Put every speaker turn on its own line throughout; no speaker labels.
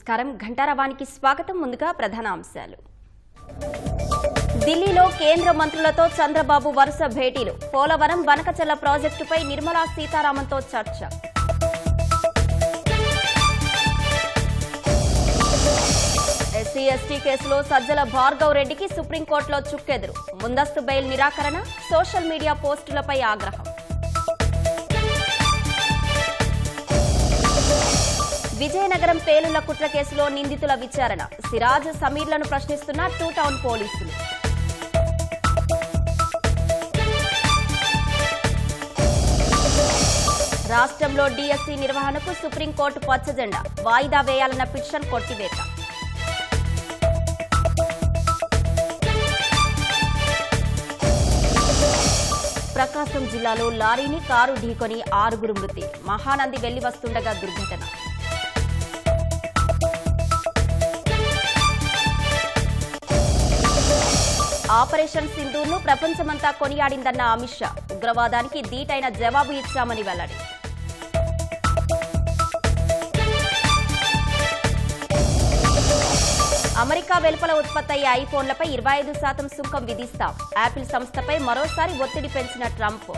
నమస్కారం ఘంటారావానికి స్వాగతం. ముందుగా ప్రధాన అంశాలు. ఢిల్లీలో కేంద్ర మంత్రులతో చంద్రబాబు వరుస భేటీలు. పోలవరం బనకచెర్ల ప్రాజెక్టుపై నిర్మలా సీతారామన్తో చర్చ. ఎస్సీ ఎస్టీ కేసులో సజ్జల భార్గవ్ రెడ్డికి సుప్రీంకోర్టులో చుక్కెదురు. ముందస్తు బెయిల్ నిరాకరణ, సోషల్ మీడియా పోస్టులపై ఆగ్రహం. విజయనగరం పేలుళ్ల కుట్ర కేసులో నిందితుల విచారణ. సిరాజ్, సమీర్లను ప్రశ్నిస్తున్న టూ టౌన్ పోలీసులు. రాష్ట్రంలో డీఎస్సీ నిర్వహణకు సుప్రీంకోర్టు పచ్చజెండా. వాయిదా వేయాలన్న పిటిషన్ కొట్టివేత. ప్రకాశం జిల్లాలో లారీని కారు ఢీకొని 6 మృతి. మహానంది వెళ్లి వస్తుండగా దుర్ఘటన. ఆపరేషన్ సింధూర్ను ప్రపంచమంతా కొనియాడిందన్న అమిత్ షా. ఉగ్రవాదానికి ధీటైన జవాబు ఇచ్చామని వెల్లడి. అమెరికా వెలుపల ఉత్పత్తయ్యే ఐఫోన్లపై 25% సుంకం విధిస్తాం. యాపిల్ సంస్థపై మరోసారి ఒత్తిడి పెంచిన ట్రంప్.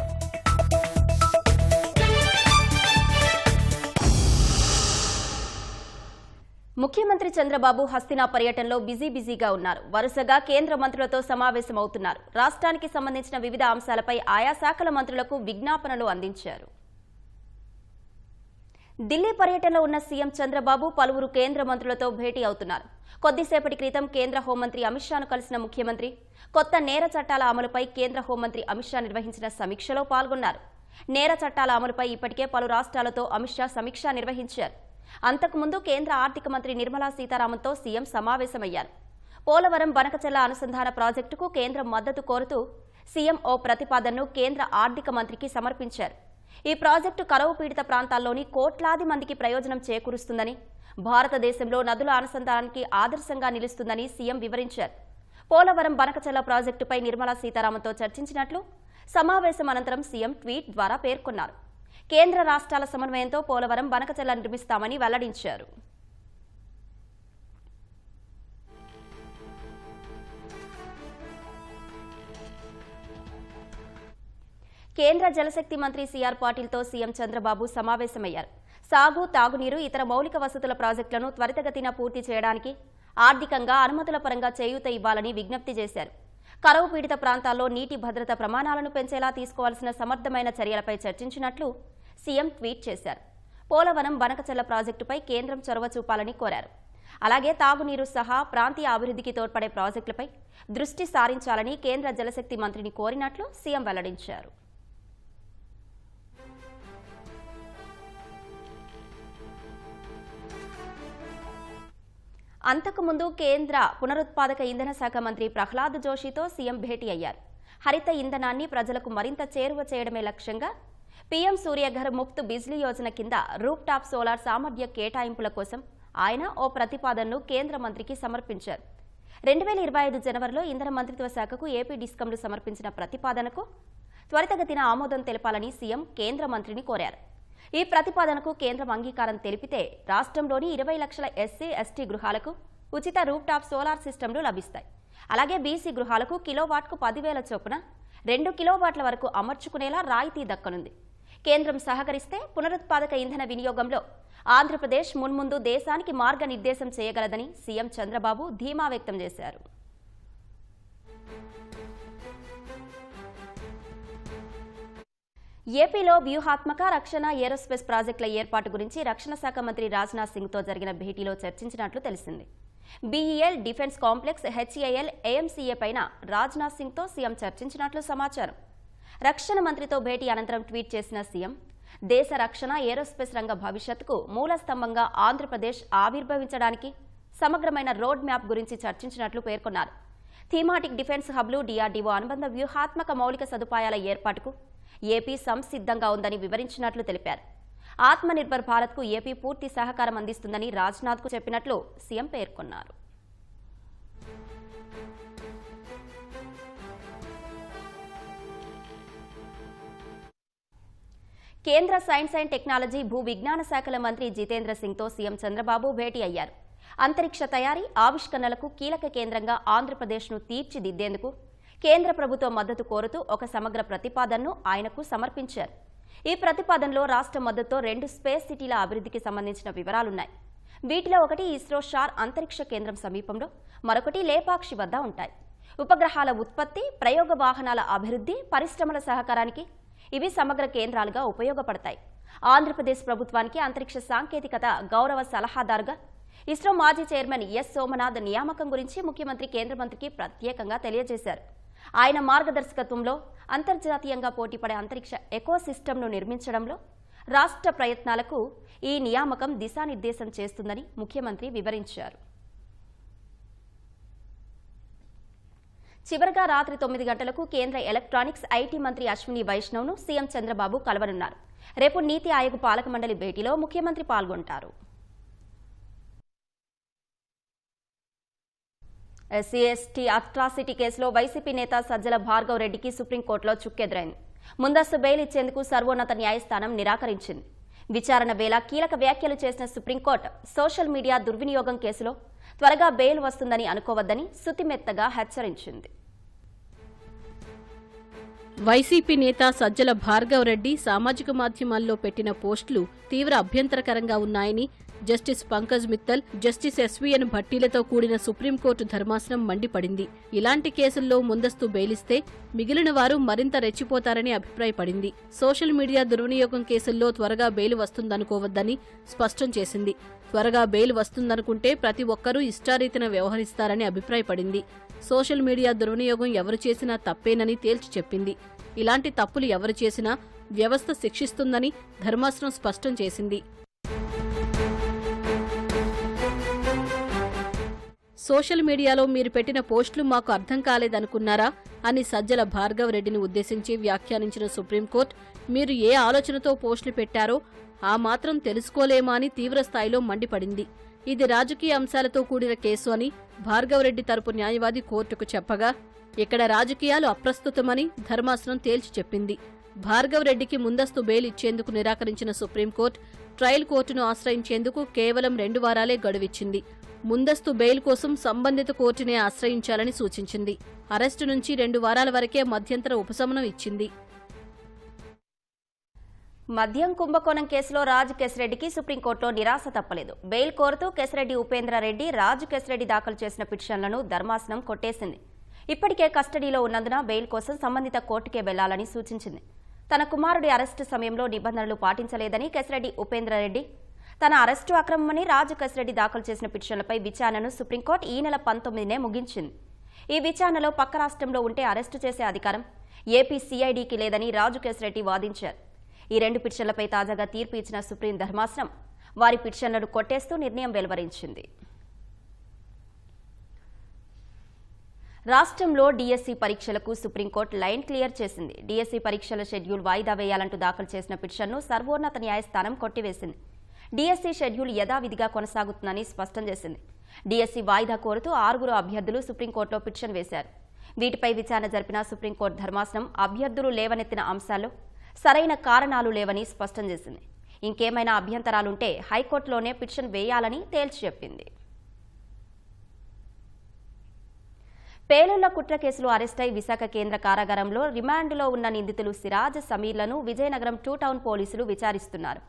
ముఖ్యమంత్రి చంద్రబాబు హస్తినా పర్యటనలో బిజీగా ఉన్నారు. వరుసగా కేంద్ర మంత్రులతో సమావేశమవుతున్నారు. రాష్ట్రానికి సంబంధించిన వివిధ అంశాలపై ఆయా శాఖల మంత్రులకు విజ్ఞాపనలు అందించారు. ఢిల్లీ పర్యటనలో ఉన్న సీఎం చంద్రబాబు పలువురు కేంద్ర మంత్రులతో భేటీ అవుతున్నారు. కొద్దిసేపటి క్రితం కేంద్ర హోంమంత్రి అమిత్ షాను కలిసిన ముఖ్యమంత్రి కొత్త నేర చట్టాల అమలుపై కేంద్ర హోంమంత్రి అమిత్ షా నిర్వహించిన సమీక్షలో పాల్గొన్నారు. నేర చట్టాల అమలుపై ఇప్పటికే పలు రాష్ట్రాలతో అమిత్ షా సమీక్ష నిర్వహించారు. అంతకుముందు కేంద్ర ఆర్థిక మంత్రి నిర్మలా సీతారామన్తో సీఎం సమావేశమయ్యారు. పోలవరం బనకచెర్ల అనుసంధాన ప్రాజెక్టుకు కేంద్రం మద్దతు కోరుతూ సీఎం ఓ ప్రతిపాదనను కేంద్ర ఆర్థిక మంత్రికి సమర్పించారు. ఈ ప్రాజెక్టు కరువు పీడిత ప్రాంతాల్లోని కోట్లాది మందికి ప్రయోజనం చేకూరుస్తుందని, భారతదేశంలో నదుల అనుసంధానానికి ఆదర్శంగా నిలుస్తుందని సీఎం వివరించారు. పోలవరం బనకచెర్ల ప్రాజెక్టుపై నిర్మలా సీతారామన్తో చర్చించినట్లు సమావేశం అనంతరం సీఎం ట్వీట్ ద్వారా పేర్కొన్నారు. కేంద్ర రాష్ట్రాల సమన్వయంతో పోలవరం బనకచెర్ల నిర్మిస్తామని వెల్లడించారు. కేంద్ర జలశక్తి మంత్రి సిఆర్ పాటిల్తో సీఎం చంద్రబాబు సమావేశమయ్యారు. సాగు, తాగునీరు, ఇతర మౌలిక వసతుల ప్రాజెక్టులను త్వరితగతిన పూర్తి చేయడానికి ఆర్థికంగా అనుమతుల పరంగా చేయూత ఇవ్వాలని విజ్ఞప్తి చేశారు. కరువు పీడిత ప్రాంతాల్లో నీటి భద్రత ప్రమాణాలను పెంచేలా తీసుకోవాల్సిన సమర్థమైన చర్యలపై చర్చించినట్లు సీఎం ట్వీట్ చేశారు. పోలవరం బనకచెర్ల ప్రాజెక్టుపై కేంద్రం చొరవ చూపాలని కోరారు. అలాగే తాగునీరు సహా ప్రాంతీయ అభివృద్ధికి తోడ్పడే ప్రాజెక్టులపై దృష్టి సారించాలని కేంద్ర జలశక్తి మంత్రిని కోరినట్లు సీఎం వెల్లడించారు. అంతకుముందు కేంద్ర పునరుత్పాదక ఇంధన శాఖ మంత్రి ప్రహ్లాద్ జోషితో సీఎం భేటీ అయ్యారు. హరిత ఇంధనాన్ని ప్రజలకు మరింత చేరువ చేయడమే లక్ష్యంగా పీఎం సూర్యఘర్ ముఫ్త్ బిజ్లీ యోజన కింద రూఫ్ టాప్ సోలార్ సామర్థ్య కేటాయింపుల కోసం ఆయన ఓ ప్రతిపాదనను కేంద్ర మంత్రికి సమర్పించారు. 2025 జనవరిలో ఇంధన మంత్రిత్వ శాఖకు ఏపీ డిస్కంలు సమర్పించిన ప్రతిపాదనకు త్వరితగతిన ఆమోదం తెలపాలని సీఎం కేంద్ర మంత్రిని కోరారు. ఈ ప్రతిపాదనకు కేంద్రం అంగీకారం తెలిపితే రాష్ట్రంలోని 20 లక్షల ఎస్సీ ఎస్టీ గృహాలకు ఉచిత రూఫ్ టాప్ సోలార్ సిస్టమ్లు లభిస్తాయి. అలాగే బీసీ గృహాలకు కిలోవాట్కు 10,000 చొప్పున 2 కిలోవాట్ల వరకు అమర్చుకునేలా రాయితీ దక్కనుంది. కేంద్రం సహకరిస్తే పునరుత్పాదక ఇంధన వినియోగంలో ఆంధ్రప్రదేశ్ మున్ముందు దేశానికి మార్గనిర్దేశం చేయగలదని సీఎం చంద్రబాబు ధీమా వ్యక్తం చేశారు. ఏపీలో వ్యూహాత్మక రక్షణ ఏరోస్పేస్ ప్రాజెక్టుల ఏర్పాటు గురించి రక్షణ శాఖ మంత్రి రాజ్నాథ్ సింగ్తో జరిగిన భేటీలో చర్చించినట్లు తెలిసింది. BEL, defence complex, HAL, AMCA పైన రాజ్నాథ్ సింగ్తో సీఎం చర్చించినట్లు సమాచారం. రక్షణ మంత్రితో భేటీ అనంతరం ట్వీట్ చేసిన సీఎం దేశ రక్షణ ఏరోస్పేస్ రంగ భవిష్యత్తుకు మూల స్తంభంగా ఆంధ్రప్రదేశ్ ఆవిర్భవించడానికి సమగ్రమైన రోడ్ మ్యాప్ గురించి చర్చించినట్లు పేర్కొన్నారు. థీమాటిక్ డిఫెన్స్ హబ్లు, డీఆర్డీఓ అనుబంధ వ్యూహాత్మక మౌలిక సదుపాయాల ఏర్పాటుకు ఏపీ సంసిద్ధంగా ఉందని వివరించినట్లు తెలిపారు. ఆత్మనిర్భర్ భారత్కు ఏపీ పూర్తి సహకారం అందిస్తుందని రాజ్నాథ్కు చెప్పినట్లు సీఎం పేర్కొన్నారు. కేంద్ర సైన్స్ అండ్ టెక్నాలజీ, భూ విజ్ఞాన శాఖల మంత్రి జితేంద్ర సింగ్తో సీఎం చంద్రబాబు భేటీ అయ్యారు. అంతరిక్ష తయారీ ఆవిష్కరణలకు కీలక కేంద్రంగా ఆంధ్రప్రదేశ్ను తీర్చిదిద్దేందుకు కేంద్ర ప్రభుత్వ మద్దతు కోరుతూ ఒక సమగ్ర ప్రతిపాదనను ఆయనకు సమర్పించారు. ఈ ప్రతిపాదనలో రాష్ట్ర మద్దతుతో 2 స్పేస్ సిటీల అభివృద్ధికి సంబంధించిన వివరాలున్నాయి. వీటిలో ఒకటి ఇస్రో షార్ అంతరిక్ష కేంద్రం సమీపంలో, మరొకటి లేపాక్షి వద్ద ఉంటాయి. ఉపగ్రహాల ఉత్పత్తి, ప్రయోగ వాహనాల అభివృద్ధి, పరిశ్రమల సహకారానికి ఇవి సమగ్ర కేంద్రాలుగా ఉపయోగపడతాయి. ఆంధ్రప్రదేశ్ ప్రభుత్వానికి అంతరిక్ష సాంకేతికత గౌరవ సలహాదారుగా ఇస్రో మాజీ చైర్మన్ ఎస్ సోమనాథ్ నియామకం గురించి ముఖ్యమంత్రి కేంద్ర మంత్రికి ప్రత్యేకంగా తెలియజేశారు. ఆయన మార్గదర్శకత్వంలో అంతర్జాతీయంగా పోటీపడే అంతరిక్ష ఎకోసిస్టమ్ను నిర్మించడంలో రాష్ట్ర ప్రయత్నాలకు ఈ నియామకం దిశానిర్దేశం చేస్తుందని ముఖ్యమంత్రి వివరించారు. చివరగా రాత్రి 9 గంటలకు కేంద్ర ఎలక్ట్రానిక్స్ ఐటీ మంత్రి అశ్విని వైష్ణవ్ను సీఎం చంద్రబాబు కలవనున్నారు. రేపు నీతి ఆయోగ్ పాలక మండలి భేటీలో ముఖ్యమంత్రి పాల్గొంటారు. ఎస్సీ/ఎస్టీ అట్రాసిటీ కేసులో వైసీపీ నేత సజ్జల భార్గవ్ రెడ్డికి సుప్రీంకోర్టులో చుక్కెదురైంది. ముందస్తు బెయిల్ ఇచ్చేందుకు సర్వోన్నత న్యాయస్థానం నిరాకరించింది. విచారణ వేళ కీలక వ్యాఖ్యలు చేసిన సుప్రీంకోర్టు సోషల్ మీడియా దుర్వినియోగం కేసులో త్వరగా బెయిల్ వస్తుందని అనుకోవద్దని సుతిమెత్తగా హెచ్చరించింది.
వైసీపీ నేత సజ్జల భార్గవ్ రెడ్డి సామాజిక మాధ్యమాల్లో పెట్టిన పోస్టులు తీవ్ర అభ్యంతరకరంగా ఉన్నాయని Justice Pankaj Mittal, Justice SVN భట్టీలతో కూడిన సుప్రీంకోర్టు ధర్మాసనం మండిపడింది. ఇలాంటి కేసుల్లో ముందస్తు బెయిలిస్తే మిగిలిన వారు మరింత రెచ్చిపోతారని అభిప్రాయపడింది. సోషల్ మీడియా దుర్వినియోగం కేసుల్లో త్వరగా బెయిల్ వస్తుందనుకోవద్దని స్పష్టం చేసింది. త్వరగా బెయిల్ వస్తుందనుకుంటే ప్రతి ఒక్కరూ ఇష్టారీతిన వ్యవహరిస్తారని అభిప్రాయపడింది. సోషల్ మీడియా దుర్వినియోగం ఎవరు చేసినా తప్పేనని తేల్చి చెప్పింది. ఇలాంటి తప్పులు ఎవరు చేసినా వ్యవస్థ శిక్షిస్తుందని ధర్మాసనం స్పష్టం చేసింది. సోషల్ మీడియాలో మీరు పెట్టిన పోస్టులు మాకు అర్థం కాలేదనుకున్నారా అని సజ్జల భార్గవ్ రెడ్డిని ఉద్దేశించి వ్యాఖ్యానించిన సుప్రీంకోర్టు, మీరు ఏ ఆలోచనతో పోస్టులు పెట్టారో ఆ మాత్రం తెలుసుకోలేమా అని తీవ్రస్థాయిలో మండిపడింది. ఇది రాజకీయ అంశాలతో కూడిన కేసు అని భార్గవ్ రెడ్డి తరపు న్యాయవాది కోర్టుకు చెప్పగా, ఇక్కడ రాజకీయాలు అప్రస్తుతమని ధర్మాసనం తేల్చి చెప్పింది. భార్గవ్ రెడ్డికి ముందస్తు బెయిల్ ఇచ్చేందుకు నిరాకరించిన సుప్రీంకోర్టు ట్రయల్ కోర్టును ఆశ్రయించేందుకు కేవలం 2 వారాలే గడువిచ్చింది. ముందస్తు బెయిల్ కోసం సంబంధిత కోర్టునే ఆశ్రయించాలని సూచించింది. అరెస్టు నుంచి 2 వారాల వరకే మధ్యంతర ఉపశమనం ఇచ్చింది.
మద్యం కుంభకోణం కేసులో రాజు కేశిరెడ్డికి సుప్రీంకోర్టులో నిరాశ తప్పలేదు. బెయిల్ కోరుతూ కేశిరెడ్డి ఉపేంద్రారెడ్డి, రాజు కేశిరెడ్డి దాఖలు చేసిన పిటిషన్లను ధర్మాసనం కొట్టేసింది. ఇప్పటికే కస్టడీలో ఉన్నందున బెయిల్ కోసం సంబంధిత కోర్టుకే వెళ్లాలని సూచించింది. తన కుమారుడి అరెస్టు సమయంలో నిబంధనలు పాటించలేదని కేశిరెడ్డి ఉపేంద్రారెడ్డి, తన అరెస్టు అక్రమమని రాజు కేశిరెడ్డి దాఖలు చేసిన పిటిషన్లపై విచారణను సుప్రీంకోర్టు ఈ నెల 19నే ముగించింది. ఈ విచారణలో పక్క రాష్ట్రంలో ఉంటే అరెస్టు చేసే అధికారం ఏపీ సిఐడికి లేదని రాజు కేశిరెడ్డి వాదించారు. ఈ 2 పిటిషన్లపై తాజాగా తీర్పు ఇచ్చిన సుప్రీం ధర్మాసనం వారి పిటిషన్లను కొట్టేస్తూ నిర్ణయం వెలువరించింది. రాష్ట్రంలో డీఎస్సీ పరీక్షలకు సుప్రీంకోర్టు లైన్ క్లియర్ చేసింది. డీఎస్సీ పరీక్షల షెడ్యూల్ వాయిదా వేయాలంటూ దాఖలు చేసిన పిటిషన్ను సర్వోన్నత న్యాయస్థానం కొట్టివేసింది. డీఎస్సీ షెడ్యూల్ యథావిధిగా కొనసాగుతుందని స్పష్టం చేసింది. డీఎస్సీ వాయిదా కోరుతూ 6 అభ్యర్థులు సుప్రీంకోర్టులో పిటిషన్ వేశారు. వీటిపై విచారణ జరిపిన సుప్రీంకోర్టు ధర్మాసనం అభ్యర్థులు లేవనెత్తిన అంశాల్లో సరైన కారణాలు లేవని స్పష్టం చేసింది. ఇంకేమైనా అభ్యంతరాలుంటే హైకోర్టులోనే పిటిషన్ వేయాలని తేల్చి చెప్పింది. పేలుళ్ల కుట్ర కేసులో అరెస్టై విశాఖ కేంద్ర కారాగారంలో రిమాండ్లో ఉన్న నిందితులు సిరాజ్, సమీర్లను విజయనగరం 2 టౌన్ పోలీసులు విచారిస్తున్నారు.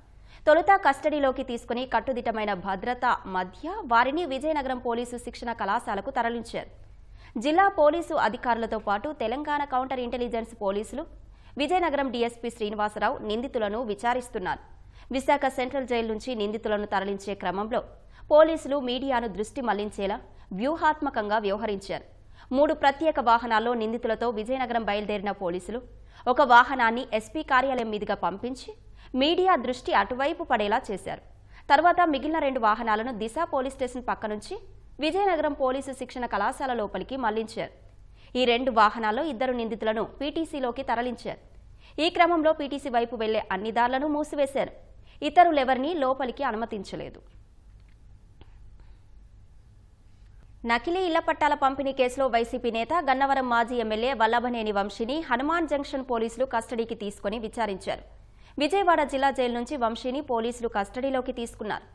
తొలుత కస్టడీలోకి తీసుకుని కట్టుదిట్టమైన భద్రత మధ్య వారిని విజయనగరం పోలీసు శిక్షణ కళాశాలకు తరలించారు. జిల్లా పోలీసు అధికారులతో పాటు తెలంగాణ కౌంటర్ ఇంటెలిజెన్స్ పోలీసులు, విజయనగరం డీఎస్పీ శ్రీనివాసరావు నిందితులను విచారిస్తున్నారు. విశాఖ సెంట్రల్ జైలు నుంచి నిందితులను తరలించే క్రమంలో పోలీసులు మీడియాను దృష్టి మళ్లించేలా వ్యూహాత్మకంగా వ్యవహరించారు. 3 ప్రత్యేక వాహనాల్లో నిందితులతో విజయనగరం బయలుదేరిన పోలీసులు ఒక వాహనాన్ని ఎస్పీ కార్యాలయం మీదుగా పంపించి మీడియా దృష్టి అటువైపు పడేలా చేశారు. తర్వాత మిగిలిన 2 వాహనాలను దిశ పోలీస్ స్టేషన్ పక్క నుంచి విజయనగరం పోలీసు శిక్షణ కళాశాల లోపలికి మళ్లించారు. ఈ 2 వాహనాల్లో 2 నిందితులను పీటీసీలోకి తరలించారు. ఈ క్రమంలో పీటీసీ వైపు వెళ్లే అన్ని దారులను మూసివేశారు. ఇతరులెవరినీ లోపలికి అనుమతించలేదు. నకిలీ ఇళ్ల పట్టాల పంపిణీ కేసులో వైసీపీ నేత గన్నవరం మాజీ ఎమ్మెల్యే వల్లభనేని వంశీని హనుమాన్ జంక్షన్ పోలీసులు కస్టడీకి తీసుకుని విచారించారు. విజయవాడ జిల్లా జైలు నుంచి వంశీని పోలీసులు కస్టడీలోకి తీసుకున్నారు.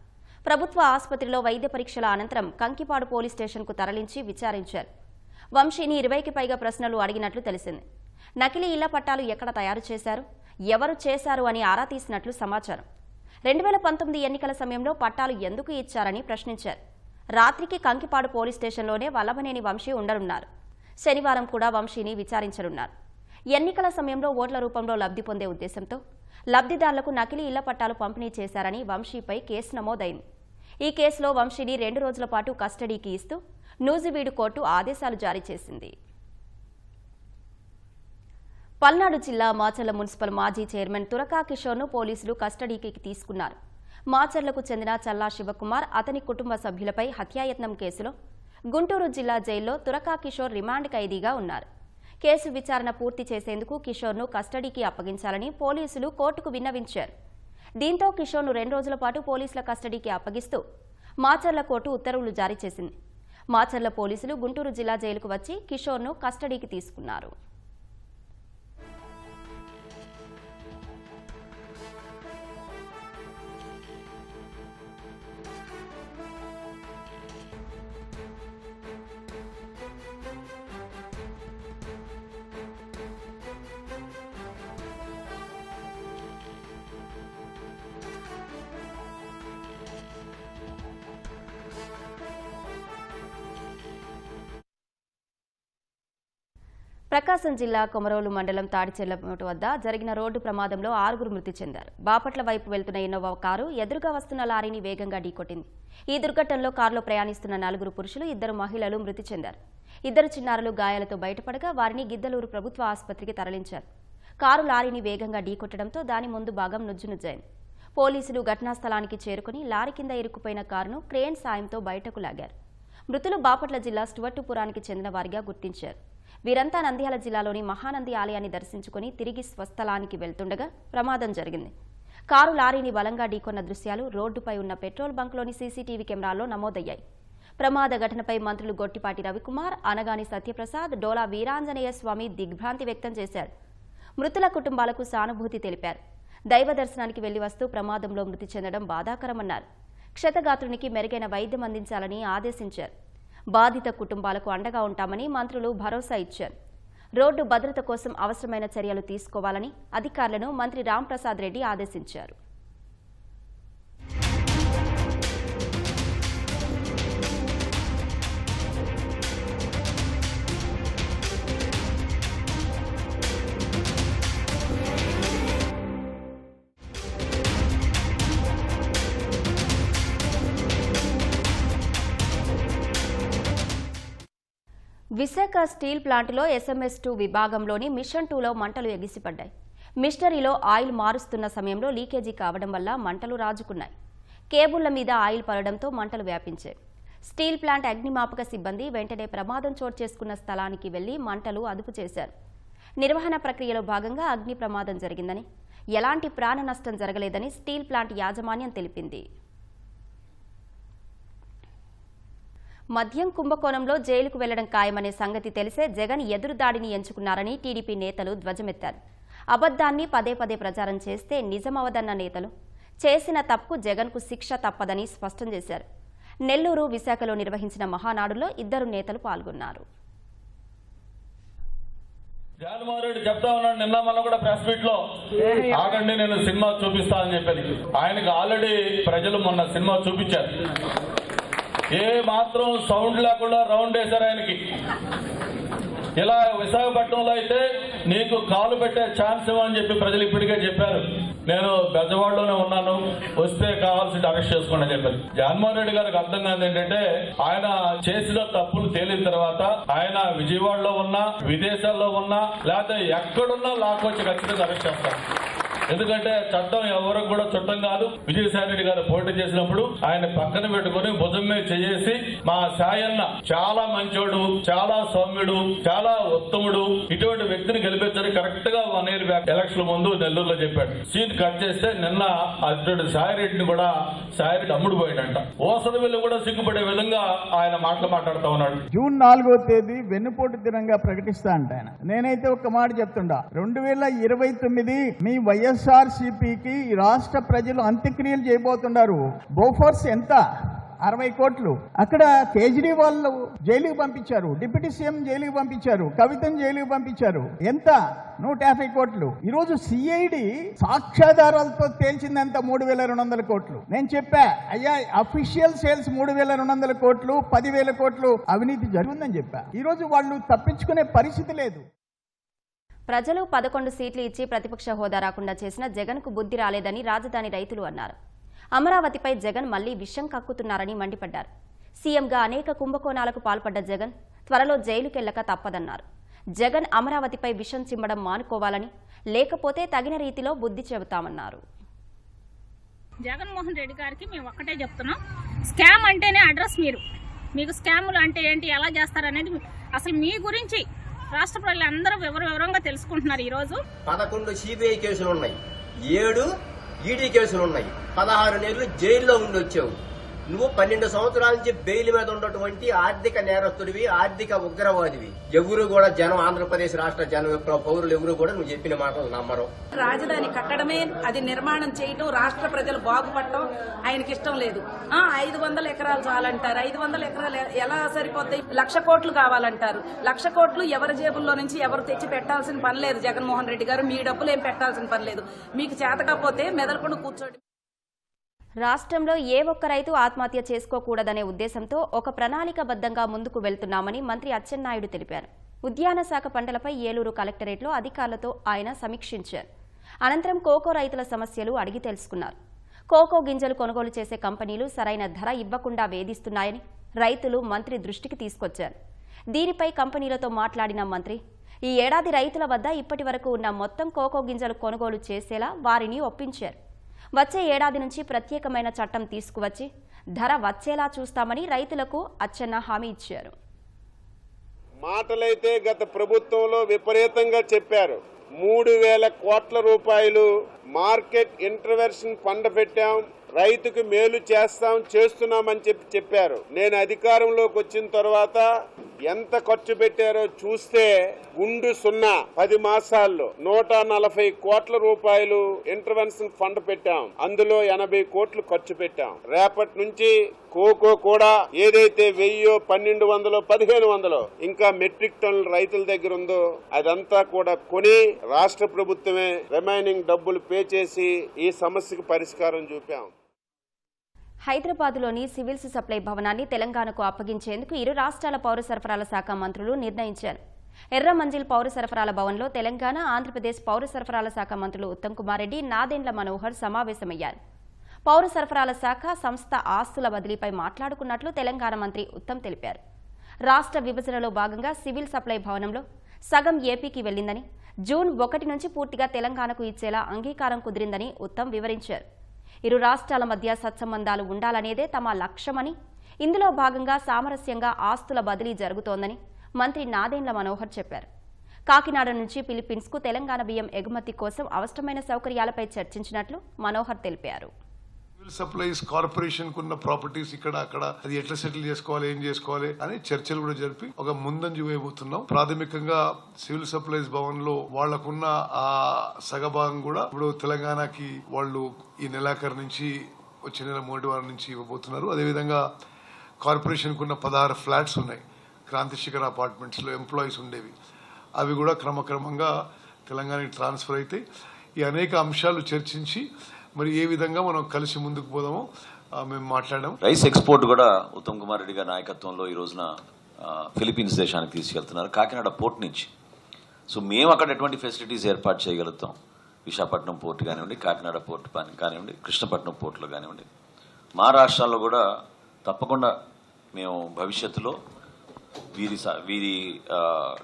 ప్రభుత్వ ఆసుపత్రిలో వైద్య పరీక్షల అనంతరం కంకిపాడు పోలీస్ స్టేషన్కు తరలించి విచారించారు. వంశీని 20కి పైగా ప్రశ్నలు అడిగినట్లు తెలిసింది. నకిలీ ఇళ్ల పట్టాలు ఎక్కడ తయారు చేశారు, ఎవరు చేశారు అని ఆరా తీసినట్లు సమాచారం. 2019 ఎన్నికల సమయంలో పట్టాలు ఎందుకు ఇచ్చారని ప్రశ్నించారు. రాత్రికి కంకిపాడు పోలీస్ స్టేషన్లోనే వల్లభనేని వంశీ ఉండనున్నారు. శనివారం కూడా వంశీని విచారించనున్నారు. ఎన్నికల సమయంలో ఓట్ల రూపంలో లబ్ధి పొందే ఉద్దేశంతో లబ్ధిదారులకు నకిలీ ఇళ్ల పట్టాలు పంపిణీ చేశారని వంశీపై కేసు నమోదైంది. ఈ కేసులో వంశీని 2 రోజుల పాటు కస్టడీకి ఇస్తూ నూజివీడు కోర్టు ఆదేశాలు జారీ చేసింది. పల్నాడు జిల్లా మాచర్ల మున్సిపల్ మాజీ చైర్మన్ తురకా కిషోర్ను పోలీసులు కస్టడీకి తీసుకున్నారు. మాచర్లకు చెందిన చల్లా శివకుమార్, అతని కుటుంబ సభ్యులపై హత్యాయత్నం కేసులో గుంటూరు జిల్లా జైల్లో తురకా కిషోర్ రిమాండ్ ఖైదీగా ఉన్నారు. కేసు విచారణ పూర్తి చేసేందుకు కిషోర్ను కస్టడీకి అప్పగించాలని పోలీసులు కోర్టుకు విన్నవించారు. దీంతో కిషోర్ను 2 రోజుల పాటు పోలీసుల కస్టడీకి అప్పగిస్తూ మాచర్ల కోర్టు ఉత్తర్వులు జారీ చేసింది. మాచర్ల పోలీసులు గుంటూరు జిల్లా జైలుకు వచ్చి కిషోర్ను కస్టడీకి తీసుకున్నారు. ప్రకాశం జిల్లా కొమరోలు మండలం తాడిచెర్లమోటు వద్ద జరిగిన రోడ్డు ప్రమాదంలో 6 మృతి చెందారు. బాపట్ల వైపు వెళ్తున్న ఇన్నోవా కారు ఎదురుగా వస్తున్న లారీని వేగంగా ఢీకొట్టింది. ఈ దుర్ఘటనలో కారులో ప్రయాణిస్తున్న 4 పురుషులు, 2 మహిళలు మృతి చెందారు. 2 చిన్నారులు గాయాలతో బయటపడగా వారిని గిద్దలూరు ప్రభుత్వ ఆసుపత్రికి తరలించారు. కారు లారీని వేగంగా ఢీకొట్టడంతో దాని ముందు భాగం నుజ్జునుజ్జైంది. పోలీసులు ఘటనా స్థలానికి చేరుకుని లారీ కింద ఇరుక్కుపోయిన కారును క్రేన్ సాయంతో బయటకు లాగారు. మృతులు బాపట్ల జిల్లా స్టువర్టుపురానికి చెందిన వారిగా గుర్తించారు. వీరంతా నంద్యాల జిల్లాలోని మహానంది ఆలయాన్ని దర్శించుకుని తిరిగి స్వస్థలానికి వెళ్తుండగా ప్రమాదం జరిగింది. కారు లారీని బలంగా ఢీకొన్న దృశ్యాలు రోడ్డుపై ఉన్న పెట్రోల్ బంక్లోని సీసీటీవీ కెమెరాల్లో నమోదయ్యాయి. ప్రమాద ఘటనపై మంత్రులు గొట్టిపాటి రవికుమార్, అనగాని సత్యప్రసాద్, డోలా వీరాంజనేయ స్వామి దిగ్భ్రాంతి వ్యక్తం చేశారు. మృతుల కుటుంబాలకు సానుభూతి తెలిపారు. దైవ దర్శనానికి వెళ్లి వస్తూ ప్రమాదంలో మృతి చెందడం బాధాకరమన్నారు. క్షతగాత్రునికి మెరుగైన వైద్యం అందించాలని ఆదేశించారు. బాధిత కుటుంబాలకు అండగా ఉంటామని మంత్రులు భరోసా ఇచ్చారు. రోడ్డు భద్రత కోసం అవసరమైన చర్యలు తీసుకోవాలని అధికారులను మంత్రి రాంప్రసాద్ రెడ్డి ఆదేశించారు. విశాఖ స్టీల్ ప్లాంటులో SMS2 విభాగంలోని మిషన్ 2లో మంటలు ఎగిసిపడ్డాయి. మిషనరీలో ఆయిల్ మారుస్తున్న సమయంలో లీకేజీ కావడం వల్ల మంటలు రాజుకున్నాయి. కేబుళ్ల మీద ఆయిల్ పడడంతో మంటలు వ్యాపించాయి. స్టీల్ ప్లాంట్ అగ్నిమాపక సిబ్బంది వెంటనే ప్రమాదం చోటు చేసుకున్న స్థలానికి వెళ్లి మంటలు అదుపు చేశారు. నిర్వహణ ప్రక్రియలో భాగంగా అగ్ని ప్రమాదం జరిగిందని, ఎలాంటి ప్రాణ నష్టం జరగలేదని స్టీల్ ప్లాంట్ యాజమాన్యం తెలిపింది. మద్యం కుంభకోణంలో జైలుకు వెళ్లడం ఖాయమనే సంగతి తెలిసే జగన్ ఎదురుదాడిని ఎంచుకున్నారని టీడీపీ నేతలు ధ్వజమెత్తారు. అబద్దాన్ని పదే పదే ప్రచారం చేస్తే నిజమవదన్న నేతలు చేసిన తప్పుకు జగన్కు శిక్ష తప్పదని స్పష్టం చేశారు. నెల్లూరు, విశాఖలో నిర్వహించిన మహానాడులో 2 నేతలు పాల్గొన్నారు.
జగన్మోహన్ రెడ్డి చెప్తా ఉన్నాడు, నిన్న మనం కూడా ప్రెస్ మీట్ లో ఆగండి నేను సినిమా చూపిస్తా అని చెప్పి. ఆయనకు ఆల్రెడీ ప్రజలు మొన్న సినిమా చూపించారు. ఏ మాత్రం సౌండ్ లేకుండా రౌండ్ వేశారు ఆయనకి. ఇలా విశాఖపట్నంలో అయితే నీకు కాలు పెట్టే ఛాన్స్ ఇవ్వని చెప్పి ప్రజలు ఇప్పటికే చెప్పారు. నేను బెజవాడలోనే ఉన్నాను, వస్తే కావాల్సింది అరెస్ట్ చేసుకోండి అని చెప్పారు. జగన్మోహన్ రెడ్డి గారికి అర్థం కాదు ఏంటంటే, ఆయన చేసిన తప్పులు తేలిన తర్వాత ఆయన విజయవాడలో ఉన్నా, విదేశాల్లో ఉన్నా, లేకపోతే ఎక్కడున్నా లాక్కొచ్చి ఖచ్చితంగా అరెస్ట్ చేస్తారు. ఎందుకంటే చట్టం ఎవరికి కూడా చుట్టం కాదు. విజయసాయి రెడ్డి గారు పోటీ చేసినప్పుడు ఆయన పక్కన పెట్టుకుని భుజం మీద చేసి మా సాయన్న చాలా మంచోడు, చాలా సౌమ్యుడు, చాలా ఉత్తముడు, ఇటువంటి వ్యక్తిని గెలిపించని కరెక్ట్ గా 1 year బ్యాక్ ఎలక్షన్ ముందు నెల్లూరులో చెప్పాడు. సీట్ కట్ చేస్తే నిన్న అటువంటి సాయిరెడ్డిని కూడా సాయిరెడ్డి అమ్ముడు పోయాడంట. ఓసర వీళ్ళు కూడా సిగ్గుపడే విధంగా ఆయన మాట్లాడుతూ ఉన్నాడు.
జూన్ 4వ తేదీ వెన్నుపోటు దినంగా ప్రకటిస్తా అంట ఆయన. నేనైతే ఒక మాట చెప్తుండా, 2029 మీ వైఎస్ వైఎస్ఆర్సీపీకి రాష్ట్ర ప్రజలు అంత్యక్రియలు చేయబోతున్నారు. బోఫోర్స్ ఎంత 60 కోట్లు. అక్కడ కేజ్రీవాల్ జైలుకి పంపించారు, డిప్యూటీ సీఎం జైలుకి పంపించారు, కవితను జైలుకి పంపించారు. ఎంత 150 కోట్లు. ఈరోజు సిఐడి సాక్ష్యాధారాలతో తేల్చిందంత 3,200 కోట్లు. నేను చెప్పా, అయ్యా అఫీషియల్ సేల్స్ 3,200 కోట్లు, 10,000 కోట్లు అవినీతి జరిగిందని చెప్పా. ఈరోజు వాళ్ళు తప్పించుకునే పరిస్థితి లేదు.
ప్రజలు 11 సీట్లు ఇచ్చి ప్రతిపక్ష హోదా రాకుండా చేసిన జగన్కు బుద్ధి రాలేదని రాజధాని రైతులు అన్నారు. అమరావతిపై జగన్ మళ్లీ విషం కక్కుతున్నారని మండిపడ్డారు. సీఎంగా అనేక కుంభకోణాలకు పాల్పడ్డ జగన్ త్వరలో జైలుకెళ్లక తప్పదన్నారు. జగన్ అమరావతిపై విషం చిమ్మడం మానుకోవాలని, లేకపోతే తగిన రీతిలో బుద్ధి చెబుతామన్నారు.
జగన్మోహన్ రెడ్డి గారికి మేము ఒక్కటే చెప్తున్నాం, స్కామ్ అంటేనే అడ్రస్. మీకు స్కాములు అంటే ఏంటి, ఎలా చేస్తారనేది అసలు మీ గురించి రాష్ట్ర ప్రజలు అందరూ వివరంగా తెలుసుకుంటున్నారు. ఈరోజు
11 సిబిఐ కేసులు ఉన్నాయి, 7 ఈడీ కేసులు ఉన్నాయి, 16 నెలలు జైల్లో ఉండి వచ్చావు. నువ్వు 12 సంవత్సరాల నుంచి బెయిల్ మీద ఉన్నటువంటి ఆర్థిక నేరస్తుడివి, ఆర్థిక ఉగ్రవాదివి. ఎవరు కూడా జనం, ఆంధ్రప్రదేశ్ రాష్ట్ర జన పౌరులు ఎవరు కూడా నువ్వు చెప్పిన మాటలు నమ్మరు.
రాజధాని కట్టడమే, అది నిర్మాణం చేయటం, రాష్ట్ర ప్రజలు బాగుపడటం ఆయనకి ఇష్టం లేదు. 500 ఎకరాలు చాలంటారు. 500 ఎకరాలు ఎలా సరిపోతాయి? 1,00,000 కోట్లు కావాలంటారు. 1,00,000 కోట్లు ఎవరి జేబుల్లో నుంచి ఎవరు తెచ్చి పెట్టాల్సిన పని లేదు. జగన్మోహన్ రెడ్డి గారు మీ డబ్బులు ఏం పెట్టాల్సిన పని లేదు. మీకు చేతకపోతే మెదలకుండా కూర్చోండి.
రాష్ట్రంలో ఏ ఒక్క రైతు ఆత్మహత్య చేసుకోకూడదనే ఉద్దేశంతో ఒక ప్రణాళికబద్ధంగా ముందుకు వెళ్తున్నామని మంత్రి అచ్చెన్నాయుడు తెలిపారు. ఉద్యాన శాఖ పంటలపై ఏలూరు కలెక్టరేట్లో అధికారులతో ఆయన సమీక్షించారు. అనంతరం కోకో రైతుల సమస్యలు అడిగి తెలుసుకున్నారు. కోకో గింజలు కొనుగోలు చేసే కంపెనీలు సరైన ధర ఇవ్వకుండా వేధిస్తున్నాయని రైతులు మంత్రి దృష్టికి తీసుకొచ్చారు. దీనిపై కంపెనీలతో మాట్లాడిన మంత్రి ఈ ఏడాది రైతుల వద్ద ఇప్పటి వరకు ఉన్న మొత్తం కోకో గింజలు కొనుగోలు చేసేలా వారిని ఒప్పించారు. వచ్చే ఏడాది నుంచి ప్రత్యేకమైన చట్టం తీసుకువచ్చి ధర వచ్చేలా చూస్తామని రైతులకు అచ్చెన్న హామీ ఇచ్చారు.
మాటలైతే గత ప్రభుత్వంలో విపరీతంగా చెప్పారు. 3,000 కోట్ల రూపాయలు మార్కెట్ ఇంటర్వెన్షన్ ఫండ్ పెట్టాం, రైతుకు మేలు చేస్తున్నామని చెప్పారు. నేను అధికారంలోకి వచ్చిన తర్వాత ఎంత ఖర్చు పెట్టారో చూస్తే గుండు 10 మాసాల్లో 140 కోట్ల రూపాయలు ఇంటర్వెన్షన్ ఫండ్ పెట్టాం. అందులో 80 కోట్లు ఖర్చు పెట్టాం. రేపటి నుంచి కోకో కూడా ఏదైతే 1000, 1200, 1500 ఇంకా మెట్రిక్ టన్నులు రైతుల దగ్గర ఉందో అదంతా కూడా కొని రాష్ట్ర ప్రభుత్వమే రిమైనింగ్ డబ్బులు పే చేసి ఈ సమస్యకు పరిష్కారం చూపాం.
హైదరాబాద్లోని సివిల్స్ సప్లై భవనాన్ని తెలంగాణకు అప్పగించేందుకు ఇరు రాష్ట్రాల పౌర సరఫరాల శాఖ మంత్రులు నిర్ణయించారు. ఎర్రమంజిల్ పౌర సరఫరాల భవన్లో తెలంగాణ, ఆంధ్రప్రదేశ్ పౌర సరఫరాల శాఖ మంత్రులు ఉత్తమ్ కుమార్ రెడ్డి, నాదెండ్ల మనోహర్ సమావేశమయ్యారు. పౌర సరఫరాల శాఖ సంస్థ ఆస్తుల బదిలీపై మాట్లాడుకున్నట్లు తెలంగాణ మంత్రి ఉత్తమ్ తెలిపారు. రాష్ట్ర విభజనలో భాగంగా సివిల్ సప్లై భవనంలో సగం ఏపీకి వెళ్లిందని, జూన్ 1 నుంచి పూర్తిగా తెలంగాణకు ఇచ్చేలా అంగీకారం కుదిరిందని ఉత్తమ్ వివరించారు. ఇరు రాష్ట్రాల మధ్య సత్సంబంధాలు ఉండాలనేదే తమ లక్ష్యమని, ఇందులో భాగంగా సామరస్యంగా ఆస్తుల బదిలీ జరుగుతోందని మంత్రి నాదెండ్ల మనోహర్ చెప్పారు. కాకినాడ నుంచి ఫిలిప్పీన్స్కు తెలంగాణ బియ్యం ఎగుమతి కోసం అవసరమైన సౌకర్యాలపై చర్చించినట్లు మనోహర్ తెలిపారు.
సివిల్ సప్లైస్ కార్పొరేషన్ కున్న ప్రాపర్టీస్ ఇక్కడ అక్కడ అది ఎట్లా సెటిల్ చేసుకోవాలి, ఏం చేసుకోవాలి అని చర్చలు కూడా జరిపి ఒక ముందంజ వేయబోతున్నాం. ప్రాథమికంగా సివిల్ సప్లైస్ భవన్ లో వాళ్లకున్న ఆ సగభాగం కూడా ఇప్పుడు తెలంగాణకి వాళ్ళు ఈ నెలాఖరు నుంచి వచ్చే నెల 3వ వారం నుంచి ఇవ్వబోతున్నారు. అదేవిధంగా కార్పొరేషన్ కున్న 16 ఫ్లాట్స్ ఉన్నాయి క్రాంతి శిఖర్ అపార్ట్మెంట్స్ లో ఎంప్లాయీస్ ఉండేవి. అవి కూడా క్రమక్రమంగా తెలంగాణకి ట్రాన్స్ఫర్ అయితే ఈ అనేక అంశాలు చర్చించి మరి ఏ విధంగా మనం కలిసి ముందుకు పోదామో మేము మాట్లాడాం.
రైస్ ఎక్స్పోర్ట్ కూడా ఉత్తమ్ కుమార్ రెడ్డి గారి నాయకత్వంలో ఈ రోజున ఫిలిప్పీన్స్ దేశానికి తీసుకెళ్తున్నారు, కాకినాడ పోర్ట్ నుంచి. సో మేము అక్కడ ఎటువంటి ఫెసిలిటీస్ ఏర్పాటు చేయగలుగుతాం, విశాఖపట్నం పోర్ట్ కానివ్వండి, కాకినాడ పోర్ట్ కానివ్వండి, కృష్ణపట్నం పోర్టులో కానివ్వండి, మా రాష్ట్రాల్లో కూడా తప్పకుండా మేము భవిష్యత్తులో వీరి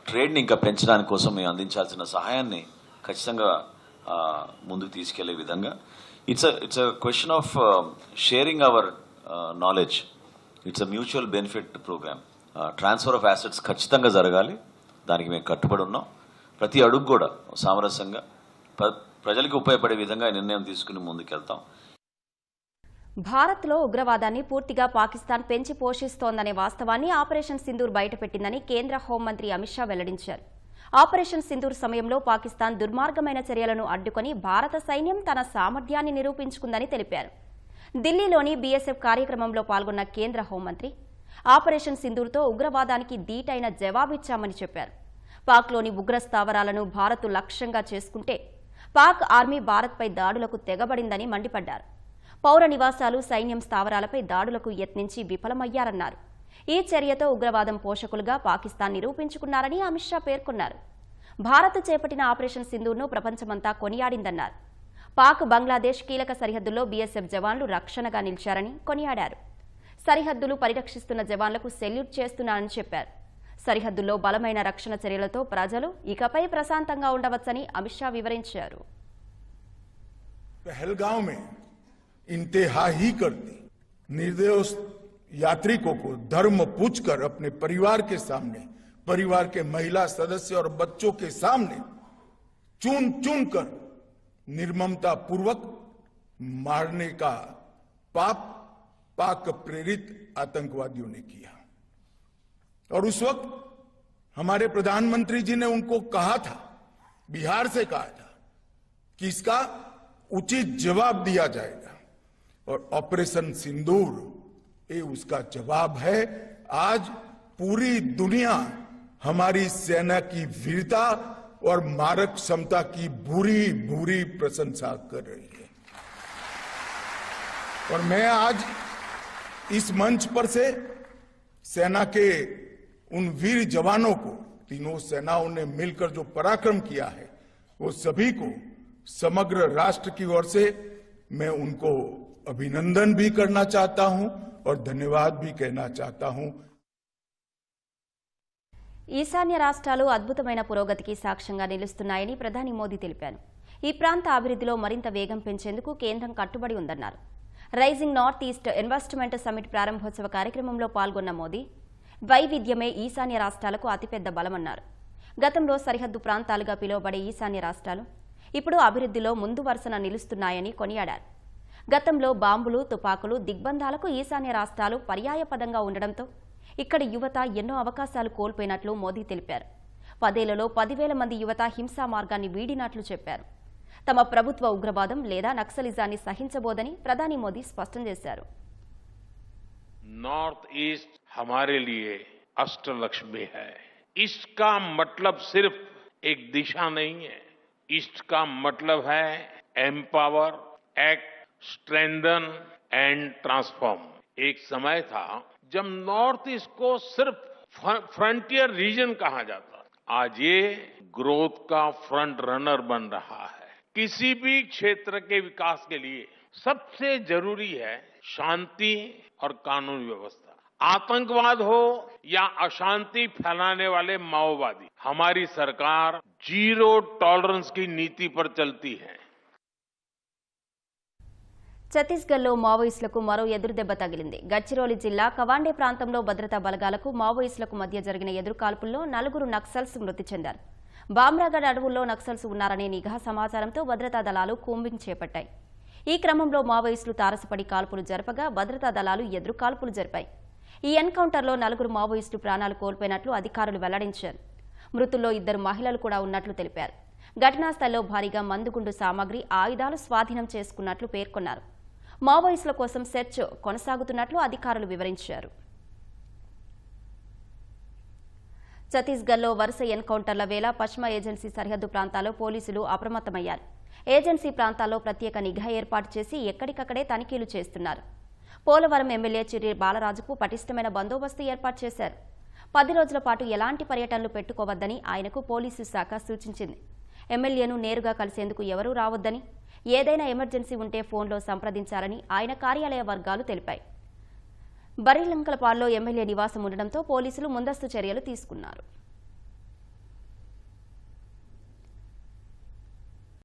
ట్రేడ్ని ఇంకా పెంచడానికి కోసం మేము అందించాల్సిన సహాయాన్ని ఖచ్చితంగా ముందుకు తీసుకెళ్లే విధంగా it's a question of sharing our knowledge. It's a mutual benefit program. Transfer of assets ఖచ్చితంగా జరగాలి, దానికి మేము కట్టుబడి ఉన్నాం. ప్రతి అడుగు కూడా సామరస్యంగా ప్రజలకు ఉపయోగపడే విధంగా నిర్ణయం తీసుకుని ముందుకెళ్తాం.
భారత్లో ఉగ్రవాదాన్ని పూర్తిగా పాకిస్తాన్ పెంచి పోషిస్తోందనే వాస్తవాన్ని ఆపరేషన్ సింధూర్ బయటపెట్టిందని కేంద్ర హోంమంత్రి అమిత్ షా వెల్లడించారు. ఆపరేషన్ సింధూర్ సమయంలో పాకిస్తాన్ దుర్మార్గమైన చర్యలను అడ్డుకొని భారత సైన్యం తన సామర్థ్యాన్ని నిరూపించుకుందని తెలిపారు. ఢిల్లీలోని బీఎస్ఎఫ్ కార్యక్రమంలో పాల్గొన్న కేంద్ర హోంమంత్రి ఆపరేషన్ సింధూర్తో ఉగ్రవాదానికి ధీటైన జవాబిచ్చామని చెప్పారు. పాక్లోని ఉగ్ర స్థావరాలను భారత్ లక్ష్యంగా చేసుకుంటే పాక్ ఆర్మీ భారత్పై దాడులకు తెగబడిందని మండిపడ్డారు. పౌర నివాసాలు, సైన్యం స్థావరాలపై దాడులకు యత్నించి విఫలమయ్యారన్నారు. ఈ చర్యతో ఉగ్రవాదం పోషకులుగా పాకిస్తాన్ నిరూపించుకున్నారని అమిత్ షా పేర్కొన్నారు. భారత్ చేపట్టిన ఆపరేషన్ సింధూర్ను ప్రపంచమంతా కొనియాడిందన్నారు. పాక్ బంగ్లాదేశ్ కీలక సరిహద్దుల్లో బీఎస్ఎఫ్ జవాన్లు రక్షణగా నిలిచారని కొనియాడారు. సరిహద్దులు పరిరక్షిస్తున్న జవాన్లకు సెల్యూట్ చేస్తున్నానని చెప్పారు. సరిహద్దుల్లో బలమైన రక్షణ చర్యలతో ప్రజలు ఇకపై ప్రశాంతంగా ఉండవచ్చని అమిత్ షా వివరించారు.
पहलगांव में इंतहा ही कर दी। निर्दोष यात्रिकों को धर्म पूछकर अपने परिवार के सामने, परिवार के महिला सदस्य और बच्चों के सामने चुन चुन कर निर्ममता पूर्वक मारने का पाप पाक प्रेरित आतंकवादियों ने किया। और उस वक्त हमारे प्रधानमंत्री जी ने उनको कहा था, बिहार से कहा था कि इसका उचित जवाब दिया जाएगा, और ऑपरेशन सिंदूर ये उसका जवाब है। आज पूरी दुनिया हमारी सेना की वीरता और मारक क्षमता की भूरी भूरी प्रशंसा कर रही है। और मैं आज इस मंच पर से सेना के उन वीर जवानों को, तीनों सेनाओं ने मिलकर जो पराक्रम किया है, वो सभी को समग्र राष्ट्र की ओर से मैं उनको अभिनंदन भी करना चाहता हूं और धन्यवाद भी कहना चाहता हूं।
ఈశాన్య రాష్ట్రాలు అద్భుతమైన పురోగతికి సాక్ష్యంగా నిలుస్తున్నాయని ప్రధాని మోదీ తెలిపారు. ఈ ప్రాంత అభివృద్ధిలో మరింత వేగం పెంచేందుకు కేంద్రం కట్టుబడి ఉందన్నారు. Rising North East Investment Summit ప్రారంభోత్సవ కార్యక్రమంలో పాల్గొన్న మోదీ వైవిధ్యమే ఈశాన్య రాష్ట్రాలకు అతిపెద్ద బలమన్నారు. గతంలో సరిహద్దు ప్రాంతాలుగా పిలువబడే ఈశాన్య రాష్ట్రాలు ఇప్పుడు అభివృద్ధిలో ముందు వరుసన నిలుస్తున్నాయని కొనియాడారు. గతంలో బాంబులు, తుపాకులు, దిగ్బంధాలకు ఈశాన్య రాష్ట్రాలు పర్యాయపదంగా ఉండడంతో ఇక్కడి యువత ఎన్నో అవకాశాలు కోల్పోయినట్లు మోదీ తెలిపారు. 10 ఏళ్లలో 10,000 మంది యువత హింసా మార్గాన్ని వీడినట్లు చెప్పారు. తమ ప్రభుత్వ ఉగ్రవాదం లేదా నక్సలిజాన్ని సహించబోదని ప్రధాని మోదీ స్పష్టం చేశారు.
नॉर्थ ईस्ट हमारे लिए अष्टलक्ष्मी है। ईस्ट का मतलब सिर्फ एक दिशा नहीं है, ईस्ट का मतलब है empower, act, strengthen and transform. एक समय था जब नॉर्थ ईस्ट को सिर्फ फ्रंटियर रीजन कहा जाता, आज ये ग्रोथ का फ्रंट रनर बन रहा है। किसी भी क्षेत्र के विकास के लिए सबसे जरूरी है शांति और कानून व्यवस्था। आतंकवाद हो या अशांति फैलाने वाले माओवादी, हमारी सरकार जीरो टॉलरेंस की नीति पर चलती है।
ఛత్తీస్గఢ్లో మావోయిస్టులకు మరో ఎదురుదెబ్బ తగిలింది. గడ్చిరోలి జిల్లా కవాండే ప్రాంతంలో భద్రతా బలగాలకు మావోయిస్టులకు మధ్య జరిగిన ఎదురుకాల్పుల్లో 4 నక్సల్స్ మృతి చెందారు. బామ్రాగఢ్ అడవుల్లో నక్సల్స్ ఉన్నారనే నిఘా సమాచారంతో భద్రతా దళాలు కూంబింగ్ చేపట్టాయి. ఈ క్రమంలో మావోయిస్టులు తారసపడి కాల్పులు జరపగా భద్రతా దళాలు ఎదురుకాల్పులు జరిపాయి. ఈ ఎన్కౌంటర్లో 4 మావోయిస్టులు ప్రాణాలు కోల్పోయినట్లు అధికారులు వెల్లడించారు. మృతుల్లో 2 మహిళలు కూడా ఉన్నట్లు తెలిపారు. ఘటనా స్థలంలో భారీగా మందుగుండు సామాగ్రి, ఆయుధాలు స్వాధీనం చేసుకున్నట్లు పేర్కొన్నారు. మావోయిస్టుల కోసం సెర్చ్ కొనసాగుతున్నట్లు అధికారులు వివరించారు. ఛత్తీస్గఢ్లో వరుస ఎన్కౌంటర్ల వేళ పశ్చిమ ఏజెన్సీ సరిహద్దు ప్రాంతాల్లో పోలీసులు అప్రమత్తమయ్యారు. ఏజెన్సీ ప్రాంతాల్లో ప్రత్యేక నిఘా ఏర్పాటు చేసి ఎక్కడికక్కడే తనిఖీలు చేస్తున్నారు. పోలవరం ఎమ్మెల్యే చిర్రి బాలరాజుకు పటిష్టమైన బందోబస్తు ఏర్పాటు చేశారు. 10 రోజుల పాటు ఎలాంటి పర్యటనలు పెట్టుకోవద్దని ఆయనకు పోలీసు శాఖ సూచించింది. ఎమ్మెల్యేను నేరుగా కలిసేందుకు ఎవరూ రావద్దని, ఏదైనా ఎమర్జెన్సీ ఉంటే ఫోన్లో సంప్రదించాలని ఆయన కార్యాలయ వర్గాలు తెలిపాయి. బరిలంకలపాడులో ఎమ్మెల్యే నివాసం ఉండడంతో పోలీసులు ముందస్తు చర్యలు తీసుకున్నారు.